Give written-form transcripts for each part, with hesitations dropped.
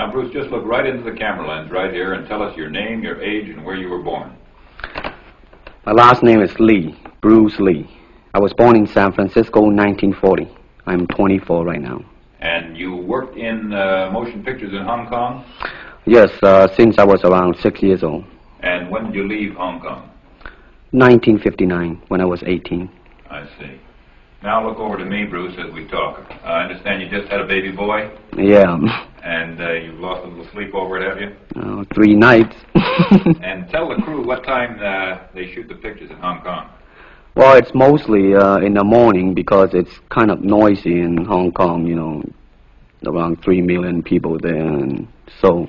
Now, Bruce, just look right into the camera lens right here and tell us your name, your age, and where you were born. My last name is Lee, Bruce Lee. I was born in San Francisco in 1940. I'm 24 right now. And you worked in motion pictures in Hong Kong? Yes, since I was around 6 years old. And when did you leave Hong Kong? 1959, when I was 18. I see. Now look over to me, Bruce, as we talk. I understand you just had a baby boy? Yeah. And you've lost a little sleep over it, have you? 3 nights. And tell the crew what time they shoot the pictures in Hong Kong. Well, it's mostly in the morning because it's kind of noisy in Hong Kong, you know, around 3 million people there. And so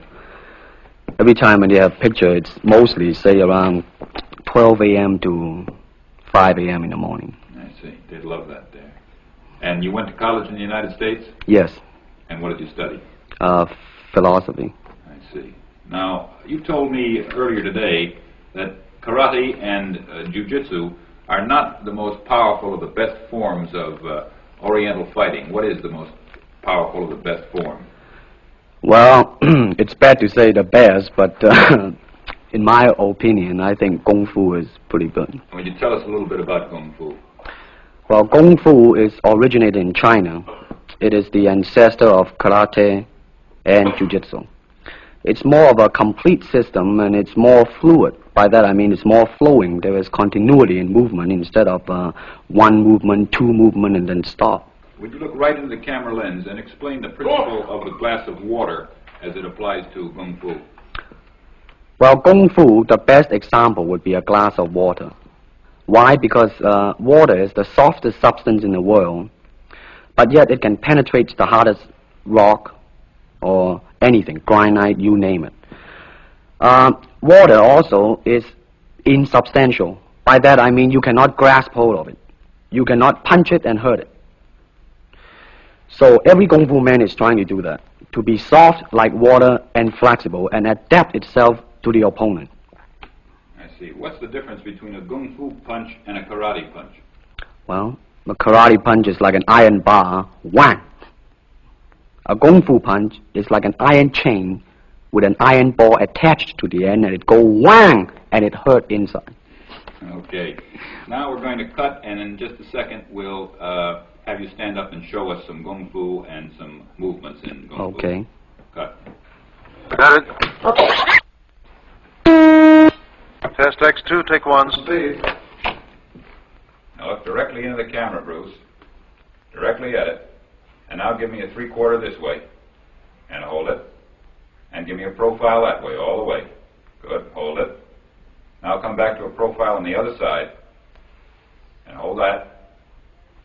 every time when they have picture, it's mostly, say, around 12 a.m. to 5 a.m. in the morning. I see. They'd love that there. And you went to college in the United States? Yes. And what did you study? Philosophy. I see. Now, you told me earlier today that karate and jiu-jitsu are not the most powerful of the best forms of Oriental fighting. What is the most powerful of the best form? Well, it's bad to say the best, but in my opinion, I think Kung Fu is pretty good. Would you tell us a little bit about Kung Fu? Well, Kung Fu is originated in China. It is the ancestor of karate and jiu-jitsu. It's more of a complete system, and it's more fluid. By that I mean it's more flowing. There is continuity in movement instead of one movement, two movement, and then stop. Would you look right into the camera lens and explain the principle of the glass of water as it applies to Kung Fu? Well, Kung Fu, the best example would be a glass of water. Why? Because water is the softest substance in the world, but yet it can penetrate the hardest rock or anything, granite, you name it. Water also is insubstantial. By that I mean you cannot grasp hold of it. You cannot punch it and hurt it. So every Kung Fu man is trying to do that, to be soft like water and flexible and adapt itself to the opponent. I see. What's the difference between a Kung Fu punch and a karate punch? Well, a karate punch is like an iron bar, whang. A Kung Fu punch is like an iron chain with an iron ball attached to the end, and it go whang, and it hurt inside. Okay. Now we're going to cut, and in just a second we'll have you stand up and show us some Kung Fu and some movements in Kung Fu. Okay. Cut. Got it. Okay. Test X2, take 1. Speed. Now look directly into the camera, Bruce. Directly at it. And now give me a 3/4 this way. And hold it. And give me a profile that way, all the way. Good. Hold it. Now come back to a profile on the other side. And hold that.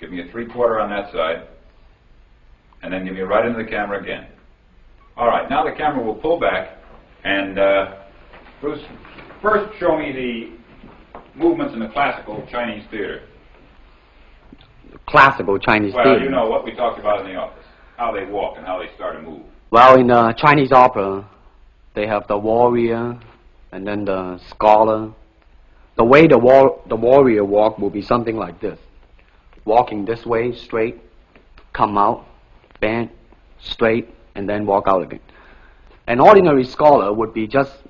Give me a 3/4 on that side. And then give me right into the camera again. All right. Now the camera will pull back. And Bruce, first show me the movements in the classical Chinese theater. Classical Chinese Well, theater. you know what we talked about in the office. How they walk and how they start to move. Well, in Chinese opera, they have the warrior and then the scholar. The way the warrior walk will be something like this. Walking this way, straight, come out, bend, straight, and then walk out again. An ordinary scholar would be just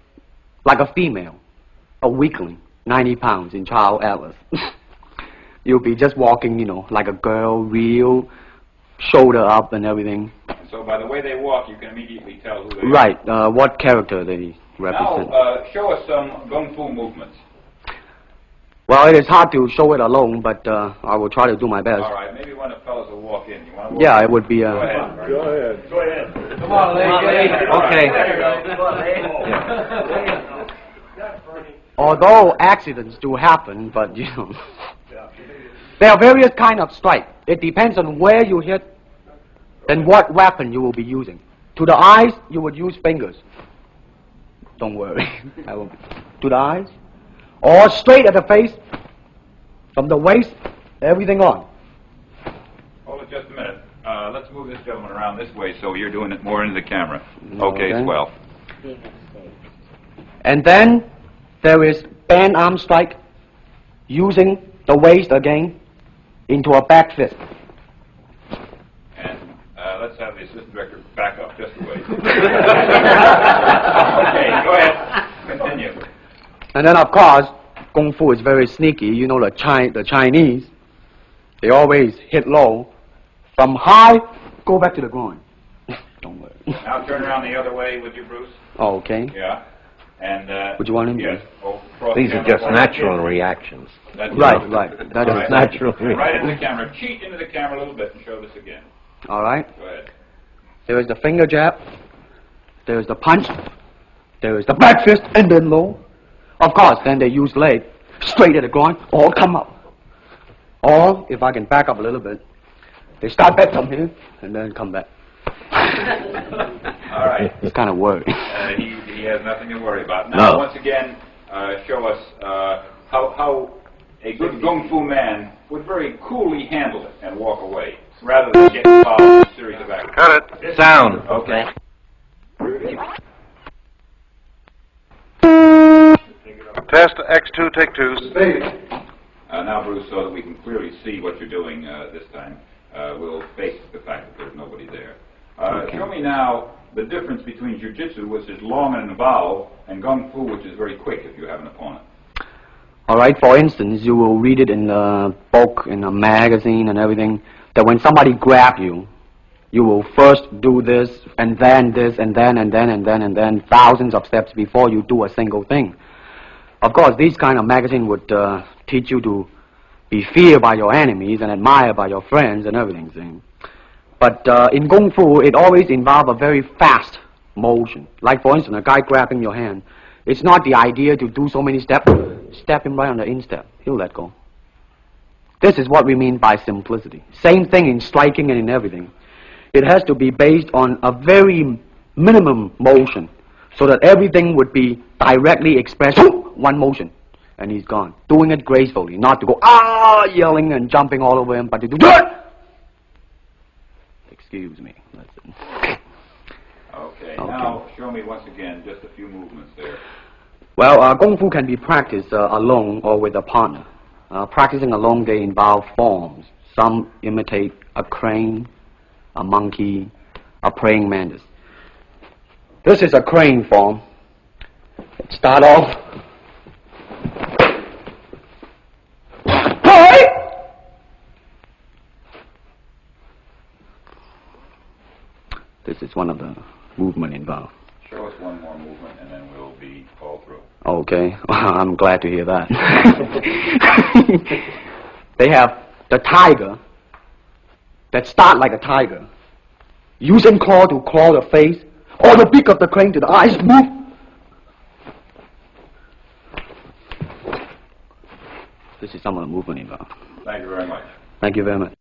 like a female, a weakling, 90 pounds in Child Atlas. You'll be just walking, you know, like a girl, real, shoulder up and everything. So by the way they walk, you can immediately tell who they Right, what character they represent. Now, show us some Kung Fu movements. Well, it is hard to show it alone, but I will try to do my best. All right, maybe one of the fellows will walk in. You want to walk Yeah, in? it would be... Go ahead. Go ahead. Go ahead. Come on, lady. Okay. Yeah. Although accidents do happen, but, you know... There are various kind of strike. It depends on where you hit and what weapon you will be using. To the eyes, you would use fingers. Don't worry. To the eyes. Or straight at the face. From the waist, everything on. Hold it just a minute. Let's move this gentleman around this way so you're doing it more into the camera. Okay, swell. And then there is band arm strike using the waist again into a back fist. And let's have the assistant director back up just a ways. And then, of course, Kung Fu is very sneaky. You know, the Chinese, they always hit low. From high, go back to the groin. Don't worry. Now turn around the other way with you, Bruce. Oh, okay. Yeah. And, Would you want him to? Yes. Oh, cross These are camera just forward. natural reactions. That's Right, it. right. That All is right. natural. Right into the camera. Cheat into the camera a little bit and show this again. All right. Go ahead. There is the finger jab. There is the punch. There is the back fist and then low. Of course, then they use leg straight at the groin or come up. Or, if I can back up a little bit, they start back from here and then come back. All right. It's kind of worry. He has nothing to worry about. Now, No. once again, show us how a good Kung Fu man would very coolly handle it and walk away, rather than get involved in a series of actions. Cut it. Sound. Okay. Test X2, take 2. Now, Bruce, so that we can clearly see what you're doing this time, we'll face the fact that there's nobody there. Show me now the difference between Jiu-Jitsu, which is long and involved, and Kung Fu, which is very quick if you have an opponent. All right, for instance, you will read it in a book, in a magazine and everything, that when somebody grab you, you will first do this, and then this, and then, and then, and then, and then, thousands of steps before you do a single thing. Of course, these kind of magazine would teach you to be feared by your enemies and admired by your friends and everything. See? But in Kung Fu, it always involves a very fast motion. Like, for instance, a guy grabbing your hand. It's not the idea to do so many steps. Step him right on the instep. He'll let go. This is what we mean by simplicity. Same thing in striking and in everything. It has to be based on a very minimum motion so that everything would be directly expressed. One motion, and he's gone. Doing it gracefully, not to go, yelling and jumping all over him, but to do good. Excuse me. That's it. Okay. Now, show me once again just a few movements there. Well, Kung Fu can be practiced alone or with a partner. Practicing alone, they involve forms. Some imitate a crane, a monkey, a praying mantis. This is a crane form. Start off. This is one of the movement involved. Show us one more movement, and then we'll be all through. Okay, I'm glad to hear that. They have the tiger that start like a tiger, using claw to claw the face, or the beak of the crane to the eyes move. This is some of the movement involved. Thank you very much. Thank you very much.